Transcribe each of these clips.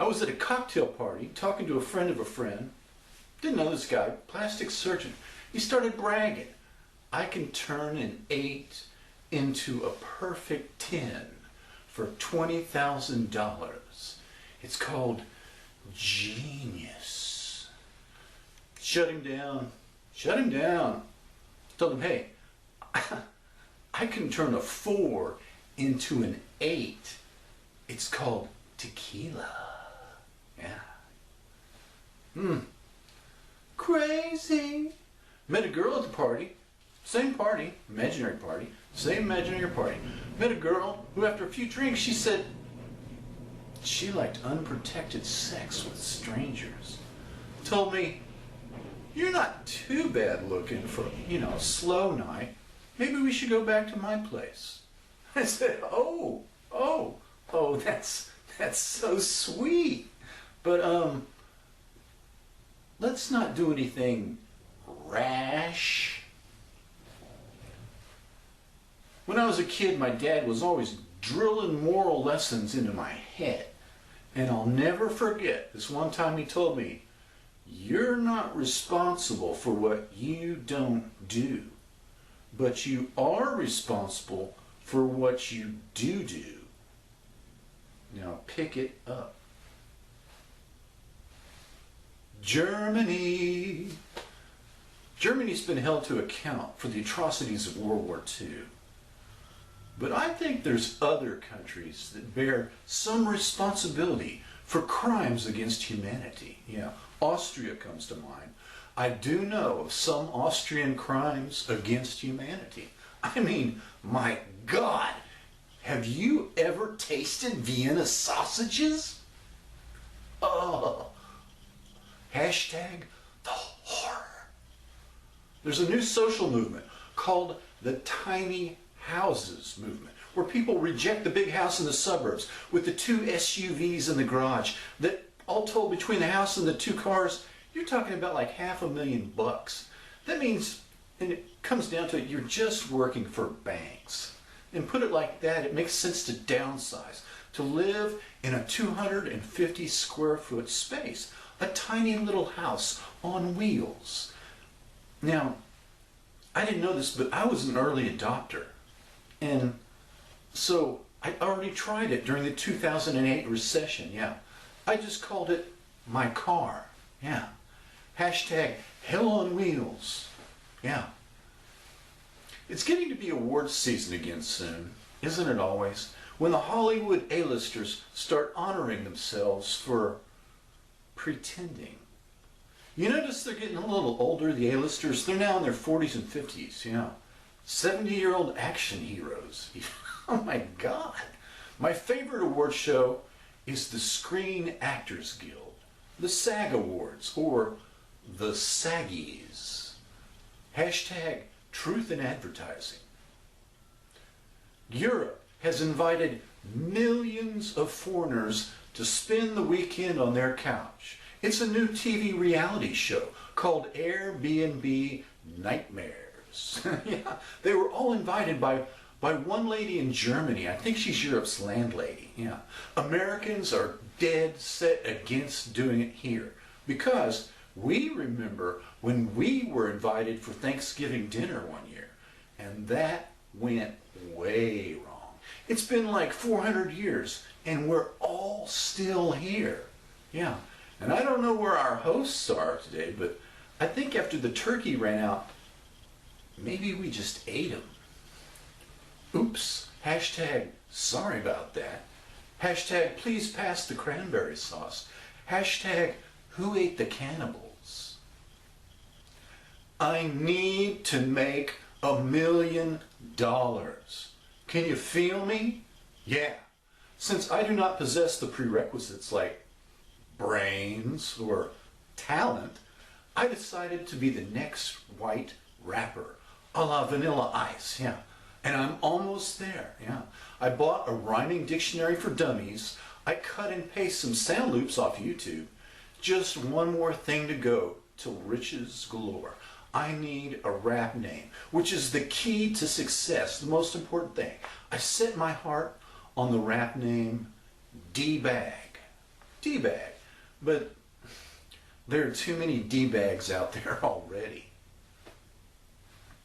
I was at a cocktail party talking to a friend of a friend. Didn't know this guy, plastic surgeon. He started bragging. I can turn an 8 into a perfect 10 for $20,000. It's called genius. Shut him down. Shut him down. Told him, hey, I can turn a 4 into an 8. It's called tequila. Yeah. Crazy. Met a girl at the party. Same party, imaginary party. Same imaginary party. Met a girl who after a few drinks she said she liked unprotected sex with strangers. Told me, you're not too bad looking for, a slow night. Maybe we should go back to my place. I said, oh, that's so sweet. But let's not do anything rash. When I was a kid, my dad was always drilling moral lessons into my head. And I'll never forget this one time he told me, you're not responsible for what you don't do, but you are responsible for what you do do. Now pick it up. Germany. Germany's been held to account for the atrocities of World War II. But I think there's other countries that bear some responsibility for crimes against humanity. Yeah, Austria comes to mind. I do know of some Austrian crimes against humanity. I mean, my God, have you ever tasted Vienna sausages? Oh, hashtag the horror. There's a new social movement called the tiny houses movement, where people reject the big house in the suburbs with the 2 SUVs in the garage that all told between the house and the 2 cars, you're talking about like $500,000. That means, and it comes down to it, you're just working for banks. And put it like that, it makes sense to downsize, to live in a 250 square foot space, a tiny little house on wheels. Now, I didn't know this, but I was an early adopter. And so I already tried it during the 2008 recession, yeah. I just called it my car, yeah. Hashtag hell on wheels, yeah. It's getting to be awards season again soon, isn't it always? When the Hollywood A-listers start honoring themselves for pretending. You notice they're getting a little older, the A-listers. They're now in their 40s and 50s, yeah. 70-year-old action heroes. Oh my God. My favorite award show is the Screen Actors Guild, the SAG Awards, or the SAGgies. Hashtag truth in advertising. Europe has invited millions of foreigners to spend the weekend on their couch. It's a new TV reality show called Airbnb Nightmares. Yeah, they were all invited by one lady in Germany. I think she's Europe's landlady. Yeah, Americans are dead set against doing it here because we remember when we were invited for Thanksgiving dinner one year, and that went way wrong. It's been like 400 years, and we're all still here. Yeah, and I don't know where our hosts are today, but I think after the turkey ran out, maybe we just ate them. Oops. Hashtag sorry about that. Hashtag please pass the cranberry sauce. Hashtag who ate the cannibals. I need to make $1 million. Can you feel me? Yeah. Since I do not possess the prerequisites like brains or talent, I decided to be the next white rapper, a la Vanilla Ice, yeah. And I'm almost there, yeah. I bought a rhyming dictionary for dummies. I cut and paste some sound loops off YouTube. Just one more thing to go till riches galore. I need a rap name, which is the key to success, the most important thing. I set my heart on the rap name D-Bag. D-bag. But there are too many D-bags out there already.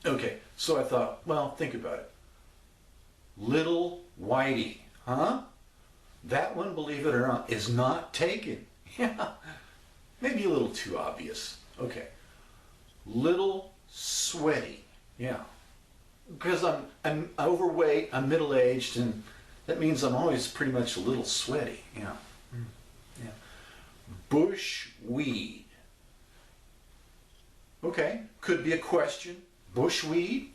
Okay, so I thought, well, think about it. Little Whitey, huh? That one, believe it or not, is not taken. Yeah, maybe a little too obvious. Okay. Little Sweaty, yeah. Because I'm overweight, I'm middle-aged, and that means I'm always pretty much a little sweaty, yeah. Yeah. Bushweed. Okay, could be a question. Bushweed,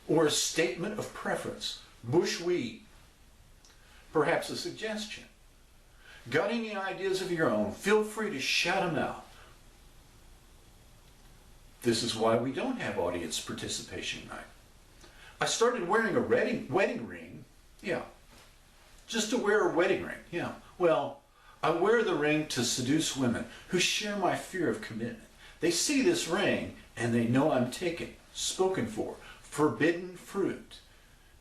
or a statement of preference. Bushweed. Perhaps a suggestion. Got any ideas of your own? Feel free to shout them out. This is why we don't have audience participation night. I started wearing a wedding ring. Yeah. Just to wear a wedding ring. Yeah. Well, I wear the ring to seduce women who share my fear of commitment. They see this ring and they know I'm taken, spoken for, forbidden fruit.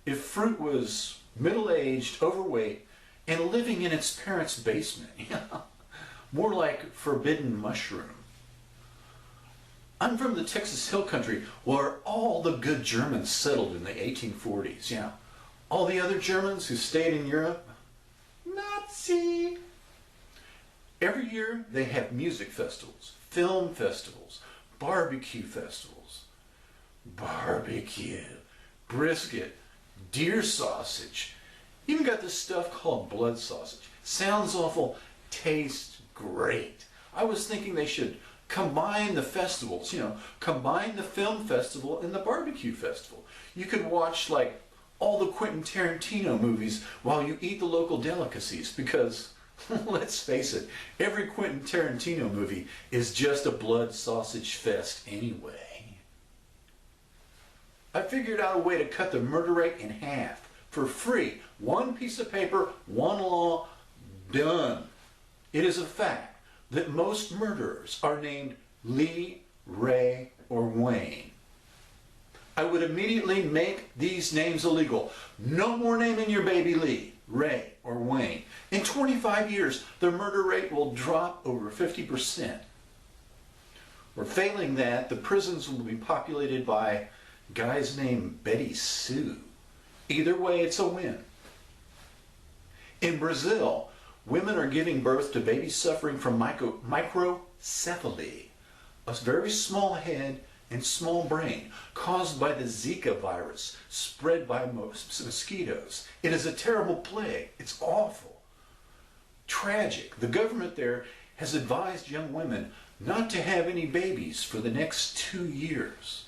If fruit was middle-aged, overweight, and living in its parents' basement, yeah, more like forbidden mushroom. I'm from the Texas Hill Country where all the good Germans settled in the 1840s, yeah. All the other Germans who stayed in Europe, Nazi. Every year they have music festivals, film festivals, barbecue festivals. Barbecue, brisket, deer sausage. Even got this stuff called blood sausage. Sounds awful, tastes great. I was thinking they should combine the festivals, you know, combine the film festival and the barbecue festival. You could watch like all the Quentin Tarantino movies while you eat the local delicacies because, let's face it, every Quentin Tarantino movie is just a blood sausage fest anyway. I figured out a way to cut the murder rate in half for free. One piece of paper, one law, done. It is a fact that most murderers are named Lee, Ray, or Wayne. I would immediately make these names illegal. No more naming your baby Lee, Ray, or Wayne. In 25 years, the murder rate will drop over 50%. Or failing that, the prisons will be populated by guys named Betty Sue. Either way, it's a win. In Brazil, women are giving birth to babies suffering from microcephaly, a very small head and small brain caused by the Zika virus spread by mosquitoes. It is a terrible plague. It's awful. Tragic. The government there has advised young women not to have any babies for the next 2 years.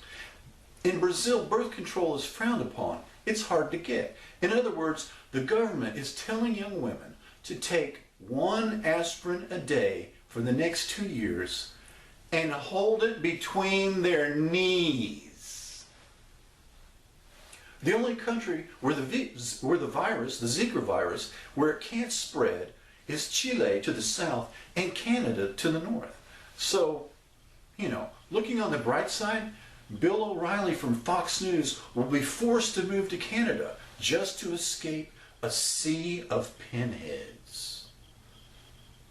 In Brazil, birth control is frowned upon. It's hard to get. In other words, the government is telling young women to take 1 aspirin a day for the next 2 years and hold it between their knees. The only country where the virus, the Zika virus, where it can't spread is Chile to the south and Canada to the north. So, you know, looking on the bright side, Bill O'Reilly from Fox News will be forced to move to Canada just to escape a sea of pinheads.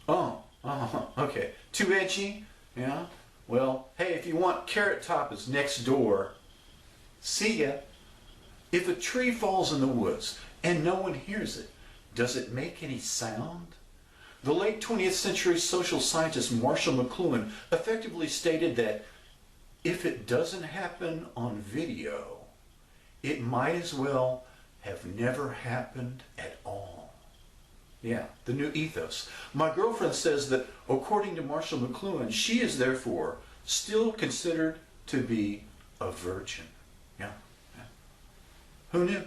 Okay. Too edgy? Yeah? Well, hey, if you want, Carrot Top is next door. See ya. If a tree falls in the woods and no one hears it, does it make any sound? The late 20th century social scientist Marshall McLuhan effectively stated that if it doesn't happen on video, it might as well have never happened at all. Yeah, the new ethos. My girlfriend says that according to Marshall McLuhan, she is therefore still considered to be a virgin. Yeah. Who knew?